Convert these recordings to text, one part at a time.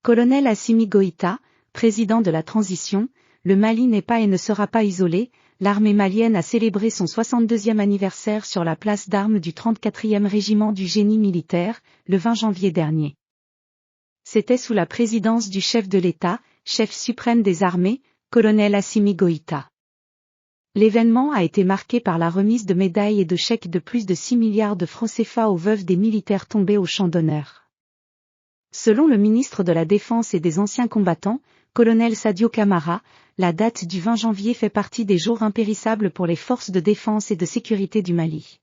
Colonel Assimi Goïta, président de la transition, le Mali n'est pas et ne sera pas isolé. L'armée malienne a célébré son 62e anniversaire sur la place d'armes du 34e régiment du génie militaire, le 20 janvier dernier. C'était sous la présidence du chef de l'État, chef suprême des armées, colonel Assimi Goïta. L'événement a été marqué par la remise de médailles et de chèques de plus de 6 milliards de francs CFA aux veuves des militaires tombés au champ d'honneur. Selon le ministre de la Défense et des anciens combattants, colonel Sadio Camara, la date du 20 janvier fait partie des jours impérissables pour les forces de défense et de sécurité du Mali.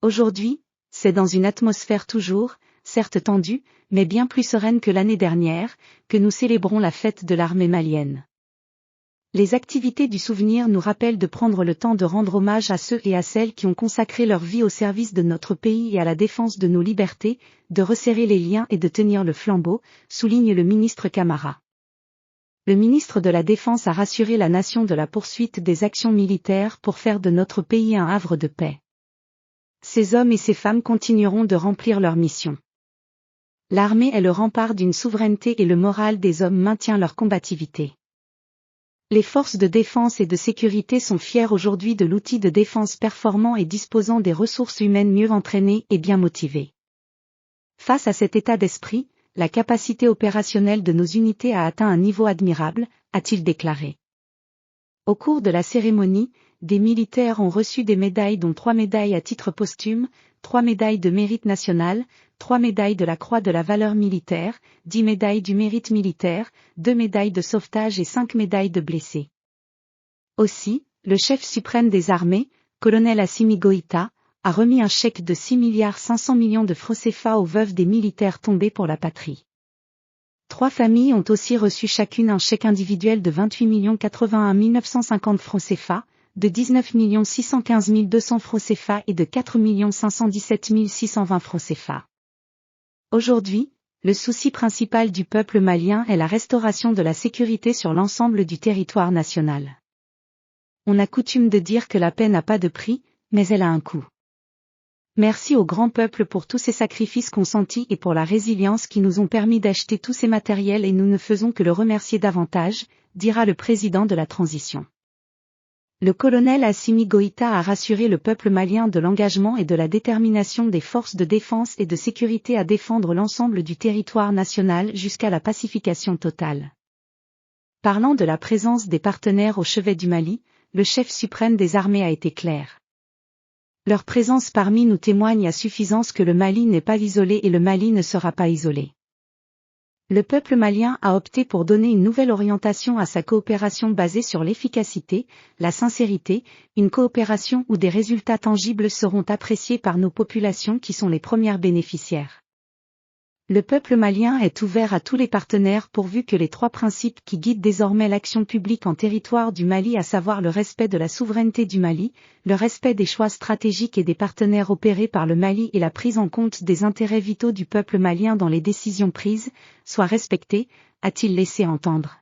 Aujourd'hui, c'est dans une atmosphère toujours, certes tendue, mais bien plus sereine que l'année dernière, que nous célébrons la fête de l'armée malienne. Les activités du souvenir nous rappellent de prendre le temps de rendre hommage à ceux et à celles qui ont consacré leur vie au service de notre pays et à la défense de nos libertés, de resserrer les liens et de tenir le flambeau, souligne le ministre Camara. Le ministre de la Défense a rassuré la nation de la poursuite des actions militaires pour faire de notre pays un havre de paix. Ces hommes et ces femmes continueront de remplir leur mission. L'armée est le rempart d'une souveraineté et le moral des hommes maintient leur combativité. Les forces de défense et de sécurité sont fières aujourd'hui de l'outil de défense performant et disposant des ressources humaines mieux entraînées et bien motivées. Face à cet état d'esprit, la capacité opérationnelle de nos unités a atteint un niveau admirable, a-t-il déclaré. Au cours de la cérémonie, des militaires ont reçu des médailles dont 3 médailles à titre posthume, 3 médailles de mérite national, 3 médailles de la Croix de la valeur militaire, 10 médailles du mérite militaire, 2 médailles de sauvetage et 5 médailles de blessés. Aussi, le chef suprême des armées, colonel Assimi Goïta, a remis un chèque de 6,5 milliards de francs CFA aux veuves des militaires tombés pour la patrie. 3 familles ont aussi reçu chacune un chèque individuel de 28 81 950 francs CFA, de 19 615 200 francs CFA et de 4 517 620 francs CFA. Aujourd'hui, le souci principal du peuple malien est la restauration de la sécurité sur l'ensemble du territoire national. On a coutume de dire que la paix n'a pas de prix, mais elle a un coût. Merci au grand peuple pour tous ces sacrifices consentis et pour la résilience qui nous ont permis d'acheter tous ces matériels et nous ne faisons que le remercier davantage, dira le président de la transition. Le colonel Assimi Goïta a rassuré le peuple malien de l'engagement et de la détermination des forces de défense et de sécurité à défendre l'ensemble du territoire national jusqu'à la pacification totale. Parlant de la présence des partenaires au chevet du Mali, le chef suprême des armées a été clair. Leur présence parmi nous témoigne à suffisance que le Mali n'est pas isolé et le Mali ne sera pas isolé. Le peuple malien a opté pour donner une nouvelle orientation à sa coopération basée sur l'efficacité, la sincérité, une coopération où des résultats tangibles seront appréciés par nos populations qui sont les premières bénéficiaires. Le peuple malien est ouvert à tous les partenaires pourvu que les 3 principes qui guident désormais l'action publique en territoire du Mali, à savoir le respect de la souveraineté du Mali, le respect des choix stratégiques et des partenaires opérés par le Mali et la prise en compte des intérêts vitaux du peuple malien dans les décisions prises, soient respectés, a-t-il laissé entendre.